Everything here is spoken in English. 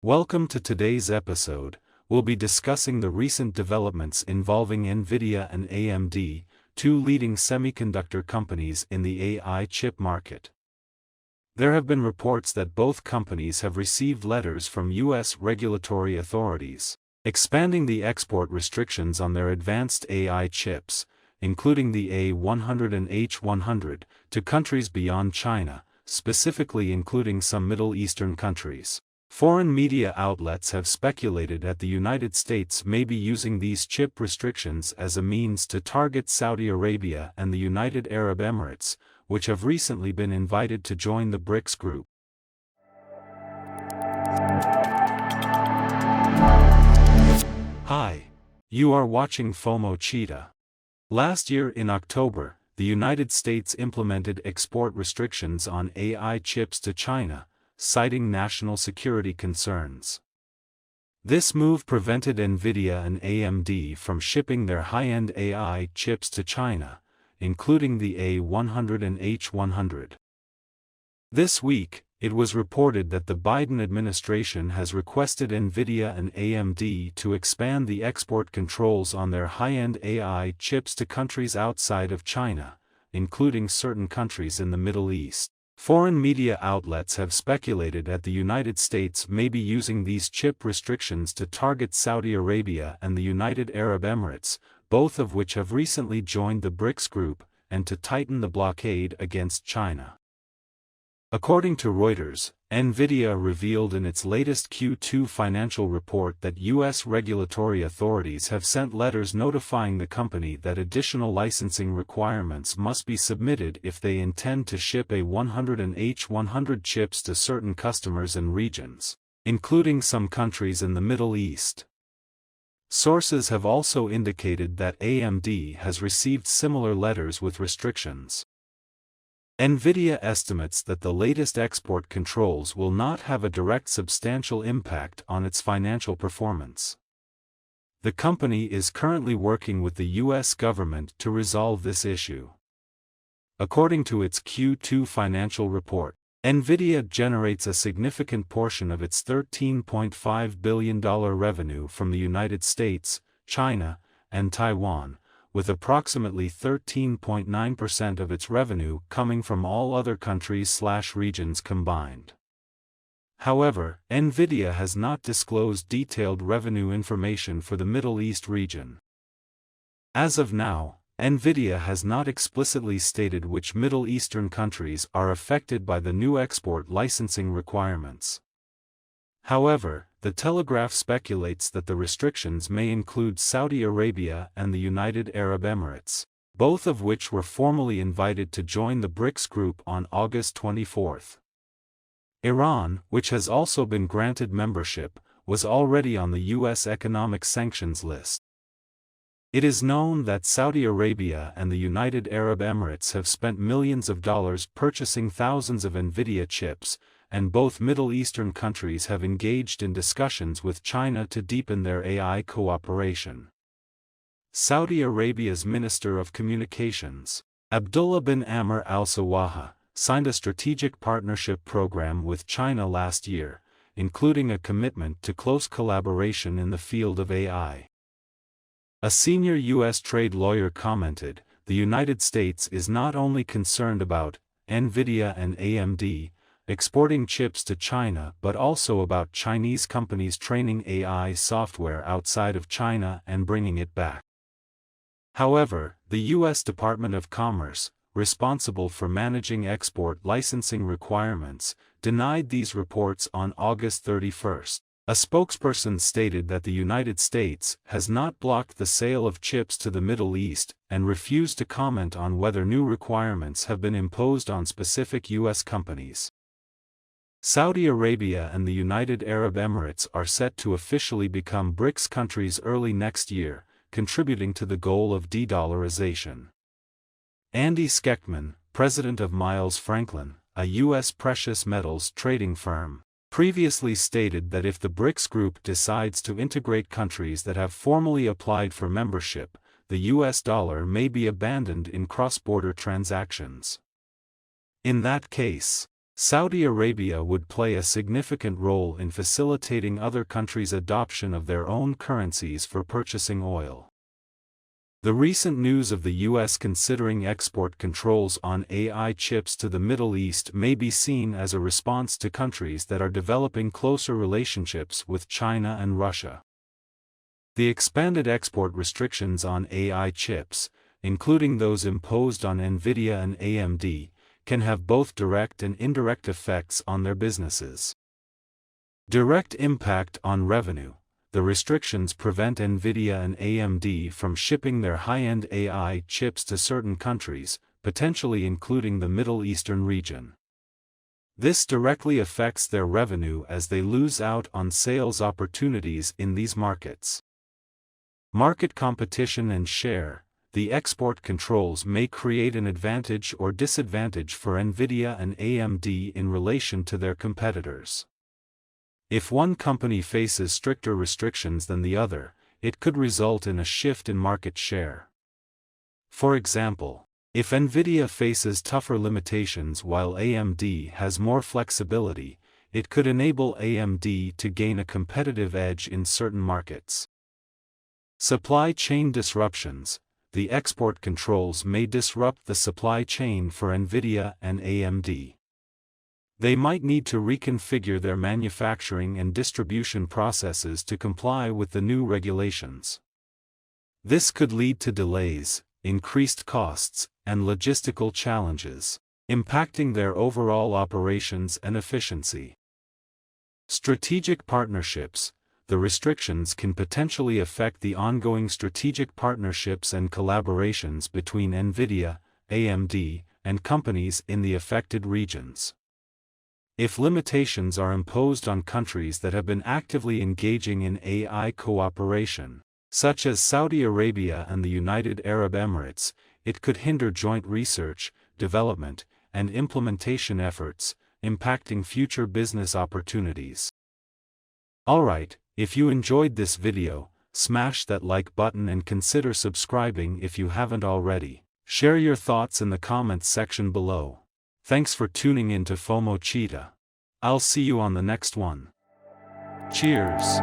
Welcome to today's episode. We'll be discussing the recent developments involving Nvidia and AMD, two leading semiconductor companies in the AI chip market. There have been reports that both companies have received letters from U.S. regulatory authorities, expanding the export restrictions on their advanced AI chips, including the A100 and H100, to countries beyond China, specifically including some Middle Eastern countries. Foreign media outlets have speculated that the United States may be using these chip restrictions as a means to target Saudi Arabia and the United Arab Emirates, which have recently been invited to join the BRICS group. Hi. You are watching FOMO Cheetah. Last year in October, the United States implemented export restrictions on AI chips to China, citing national security concerns. This move prevented Nvidia and AMD from shipping their high-end AI chips to China, including the A100 and H100. This week, it was reported that the Biden administration has requested Nvidia and AMD to expand the export controls on their high-end AI chips to countries outside of China, including certain countries in the Middle East. Foreign media outlets have speculated that the United States may be using these chip restrictions to target Saudi Arabia and the United Arab Emirates, both of which have recently joined the BRICS group, and to tighten the blockade against China. According to Reuters, Nvidia revealed in its latest Q2 financial report that U.S. regulatory authorities have sent letters notifying the company that additional licensing requirements must be submitted if they intend to ship A100 and H100 chips to certain customers and regions, including some countries in the Middle East. Sources have also indicated that AMD has received similar letters with restrictions. Nvidia estimates that the latest export controls will not have a direct substantial impact on its financial performance. The company is currently working with the U.S. government to resolve this issue. According to its Q2 financial report, Nvidia generates a significant portion of its $13.5 billion revenue from the United States, China, and Taiwan, with approximately 13.9% of its revenue coming from all other countries/regions combined. However, Nvidia has not disclosed detailed revenue information for the Middle East region. As of now, Nvidia has not explicitly stated which Middle Eastern countries are affected by the new export licensing requirements. However, The Telegraph speculates that the restrictions may include Saudi Arabia and the United Arab Emirates, both of which were formally invited to join the BRICS group on August 24. Iran, which has also been granted membership, was already on the U.S. economic sanctions list. It is known that Saudi Arabia and the United Arab Emirates have spent millions of dollars purchasing thousands of Nvidia chips, and both Middle Eastern countries have engaged in discussions with China to deepen their AI cooperation. Saudi Arabia's Minister of Communications, Abdullah bin Amr al-Sawaha, signed a strategic partnership program with China last year, including a commitment to close collaboration in the field of AI. A senior U.S. trade lawyer commented, "The United States is not only concerned about Nvidia and AMD exporting chips to China but also about Chinese companies training AI software outside of China and bringing it back." However, the U.S. Department of Commerce, responsible for managing export licensing requirements, denied these reports on August 31. A spokesperson stated that the United States has not blocked the sale of chips to the Middle East and refused to comment on whether new requirements have been imposed on specific U.S. companies. Saudi Arabia and the United Arab Emirates are set to officially become BRICS countries early next year, contributing to the goal of de-dollarization. Andy Schectman, president of Miles Franklin, a U.S. precious metals trading firm, previously stated that if the BRICS group decides to integrate countries that have formally applied for membership, the U.S. dollar may be abandoned in cross-border transactions. In that case, Saudi Arabia would play a significant role in facilitating other countries' adoption of their own currencies for purchasing oil. The recent news of the U.S. considering export controls on AI chips to the Middle East may be seen as a response to countries that are developing closer relationships with China and Russia. The expanded export restrictions on AI chips, including those imposed on Nvidia and AMD, can have both direct and indirect effects on their businesses. Direct impact on revenue. The restrictions prevent Nvidia and AMD from shipping their high-end AI chips to certain countries, potentially including the Middle Eastern region. This directly affects their revenue as they lose out on sales opportunities in these markets. Market competition and share. The export controls may create an advantage or disadvantage for Nvidia and AMD in relation to their competitors. If one company faces stricter restrictions than the other, it could result in a shift in market share. For example, if Nvidia faces tougher limitations while AMD has more flexibility, it could enable AMD to gain a competitive edge in certain markets. Supply chain disruptions. The export controls may disrupt the supply chain for Nvidia and AMD. They might need to reconfigure their manufacturing and distribution processes to comply with the new regulations. This could lead to delays, increased costs, and logistical challenges, impacting their overall operations and efficiency. Strategic partnerships. The restrictions can potentially affect the ongoing strategic partnerships and collaborations between Nvidia, AMD, and companies in the affected regions. If limitations are imposed on countries that have been actively engaging in AI cooperation, such as Saudi Arabia and the United Arab Emirates, it could hinder joint research, development, and implementation efforts, impacting future business opportunities. Alright, if you enjoyed this video, smash that like button and consider subscribing if you haven't already. Share your thoughts in the comments section below. Thanks for tuning in to FOMO Cheetah. I'll see you on the next one. Cheers.